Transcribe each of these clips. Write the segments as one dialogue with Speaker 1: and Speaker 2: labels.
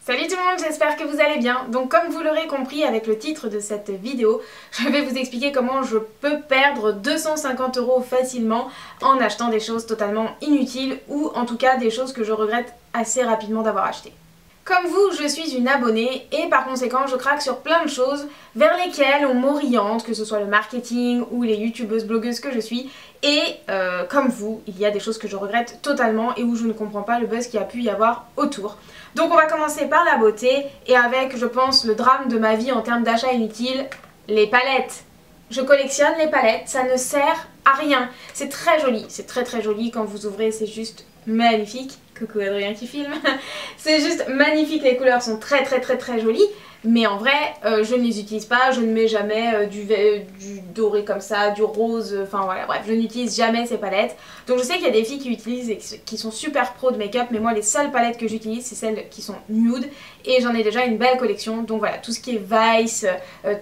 Speaker 1: Salut tout le monde, j'espère que vous allez bien. Donc comme vous l'aurez compris avec le titre de cette vidéo, je vais vous expliquer comment je peux perdre 250 € facilement en achetant des choses totalement inutiles ou en tout cas des choses que je regrette assez rapidement d'avoir achetées. Comme vous, je suis une abonnée et par conséquent je craque sur plein de choses vers lesquelles on m'oriente, que ce soit le marketing ou les youtubeuses blogueuses que je suis. Et comme vous, il y a des choses que je regrette totalement et où je ne comprends pas le buzz qu'il y a pu y avoir autour. Donc on va commencer par la beauté et avec, je pense, le drame de ma vie en termes d'achat inutile, les palettes. Je collectionne les palettes, ça ne sert à rien. C'est très joli, c'est très joli quand vous ouvrez, c'est juste magnifique. Coucou Adrien qui filme. C'est juste magnifique, les couleurs sont très jolies. Mais en vrai, je ne les utilise pas, je ne mets jamais du doré comme ça, du rose, enfin voilà, bref, je n'utilise jamais ces palettes. Donc je sais qu'il y a des filles qui utilisent et qui sont super pro de make-up, mais moi les seules palettes que j'utilise, c'est celles qui sont nude. Et j'en ai déjà une belle collection, donc voilà, tout ce qui est Vice,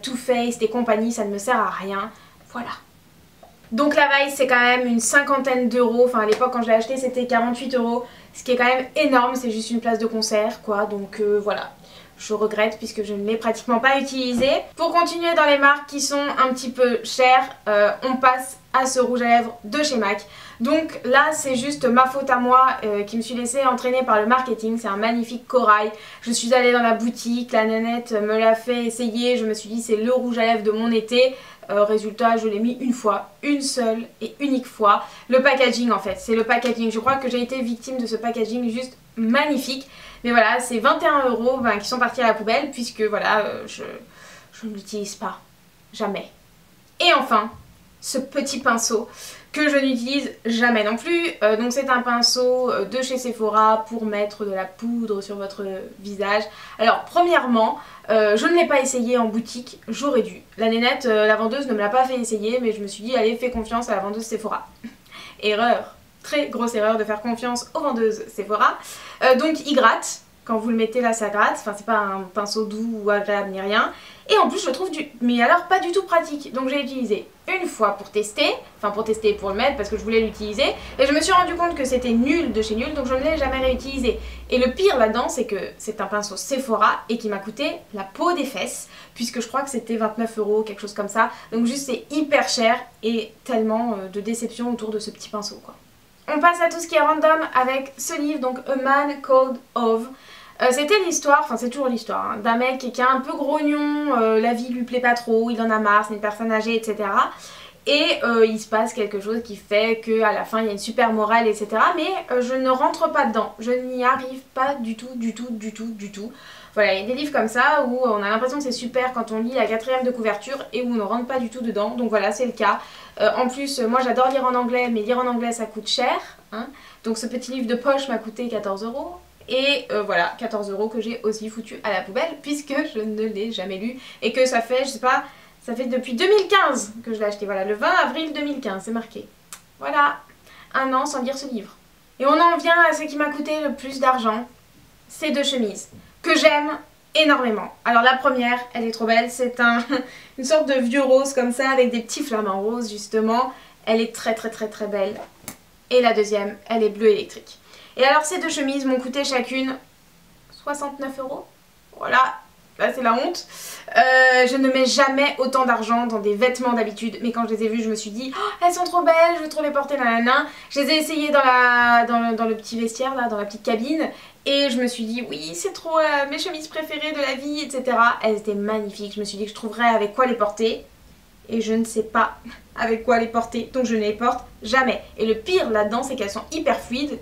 Speaker 1: Too Faced et compagnie, ça ne me sert à rien, voilà. Donc la Vice c'est quand même une cinquantaine d'euros, enfin à l'époque quand je l'ai acheté c'était 48 €, ce qui est quand même énorme, c'est juste une place de concert quoi, donc voilà. Je regrette puisque je ne l'ai pratiquement pas utilisé. Pour continuer dans les marques qui sont un petit peu chères, on passe à ce rouge à lèvres de chez MAC. Donc là c'est juste ma faute à moi qui me suis laissée entraîner par le marketing. C'est un magnifique corail. Je suis allée dans la boutique, la nanette me l'a fait essayer. Je me suis dit c'est le rouge à lèvres de mon été. Résultat, je l'ai mis une fois, une seule et unique fois. Le packaging en fait, c'est le packaging. Je crois que j'ai été victime de ce packaging juste magnifique. Mais voilà, c'est 21 € qui sont partis à la poubelle puisque voilà, je ne l'utilise pas. Jamais. Et enfin, ce petit pinceau que je n'utilise jamais non plus. Donc c'est un pinceau de chez Sephora pour mettre de la poudre sur votre visage. Alors premièrement, je ne l'ai pas essayé en boutique, j'aurais dû. La nénette, la vendeuse ne me l'a pas fait essayer, mais je me suis dit allez, fais confiance à la vendeuse Sephora. Erreur, très grosse erreur de faire confiance aux vendeuses Sephora. Donc il gratte. Quand vous le mettez là ça gratte, enfin c'est pas un pinceau doux ou agréable ni rien. Et en plus je le trouve mais alors pas du tout pratique. Donc j'ai utilisé une fois pour tester, enfin pour tester pour le mettre parce que je voulais l'utiliser. Et je me suis rendu compte que c'était nul de chez nul, donc je ne l'ai jamais réutilisé. Et le pire là-dedans c'est que c'est un pinceau Sephora et qui m'a coûté la peau des fesses. Puisque je crois que c'était 29 €, quelque chose comme ça. Donc juste c'est hyper cher et tellement de déception autour de ce petit pinceau quoi. On passe à tout ce qui est random avec ce livre, donc A Man Called Ove. C'était l'histoire, enfin c'est toujours l'histoire, hein, d'un mec qui est un peu grognon, la vie lui plaît pas trop, il en a marre, c'est une personne âgée, etc. Et il se passe quelque chose qui fait qu'à la fin il y a une super morale, etc. Mais je ne rentre pas dedans, je n'y arrive pas du tout. Voilà, il y a des livres comme ça où on a l'impression que c'est super quand on lit la 4e de couverture et où on ne rentre pas du tout dedans, donc voilà c'est le cas. En plus moi j'adore lire en anglais, mais lire en anglais ça coûte cher, hein. Donc ce petit livre de poche m'a coûté 14 €. Et voilà, 14 € que j'ai aussi foutu à la poubelle puisque je ne l'ai jamais lu et que ça fait, je sais pas, ça fait depuis 2015 que je l'ai acheté, voilà, le 20 avril 2015, c'est marqué. Voilà, un an sans lire ce livre. Et on en vient à ce qui m'a coûté le plus d'argent, ces deux chemises, que j'aime énormément. Alors la première, elle est trop belle, c'est une sorte de vieux rose comme ça avec des petits flamants roses justement. Elle est très belle. Et la deuxième, elle est bleue électrique. Et alors ces deux chemises m'ont coûté chacune 69 €. Voilà, là c'est la honte. Je ne mets jamais autant d'argent dans des vêtements d'habitude. Mais quand je les ai vues, je me suis dit oh, elles sont trop belles, je vais trop les porter, nanana. Je les ai essayées dans le petit vestiaire, là, dans la petite cabine. Et je me suis dit oui, c'est trop mes chemises préférées de la vie, etc. Elles étaient magnifiques. Je me suis dit que je trouverais avec quoi les porter. Et je ne sais pas avec quoi les porter. Donc je ne les porte jamais. Et le pire là-dedans, c'est qu'elles sont hyper fluides.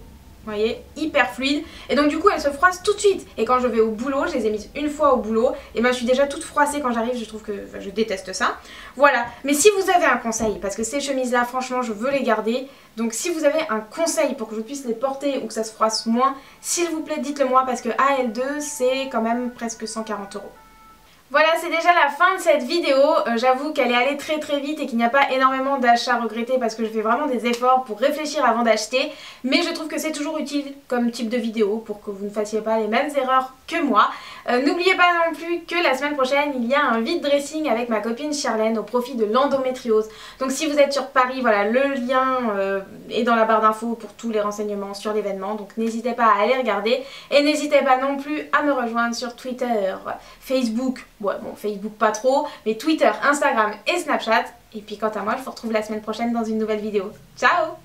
Speaker 1: Vous voyez, hyper fluide. Et donc du coup elles se froissent tout de suite. Et quand je vais au boulot, je les ai mises une fois au boulot, et ben je suis déjà toute froissée quand j'arrive, je trouve que je déteste ça. Voilà, mais si vous avez un conseil, parce que ces chemises là franchement je veux les garder, donc si vous avez un conseil pour que je puisse les porter ou que ça se froisse moins, s'il vous plaît dites-le moi parce que AL2 c'est quand même presque 140 €. Voilà, c'est déjà la fin de cette vidéo. J'avoue qu'elle est allée très vite et qu'il n'y a pas énormément d'achats regrettés parce que je fais vraiment des efforts pour réfléchir avant d'acheter. Mais je trouve que c'est toujours utile comme type de vidéo pour que vous ne fassiez pas les mêmes erreurs que moi. N'oubliez pas non plus que la semaine prochaine il y a un vide dressing avec ma copine Charlène au profit de l'endométriose. Donc si vous êtes sur Paris, voilà, le lien est dans la barre d'infos pour tous les renseignements sur l'événement. Donc n'hésitez pas à aller regarder et n'hésitez pas non plus à me rejoindre sur Twitter, Facebook, ouais bon Facebook pas trop, mais Twitter, Instagram et Snapchat. Et puis quant à moi, je vous retrouve la semaine prochaine dans une nouvelle vidéo. Ciao!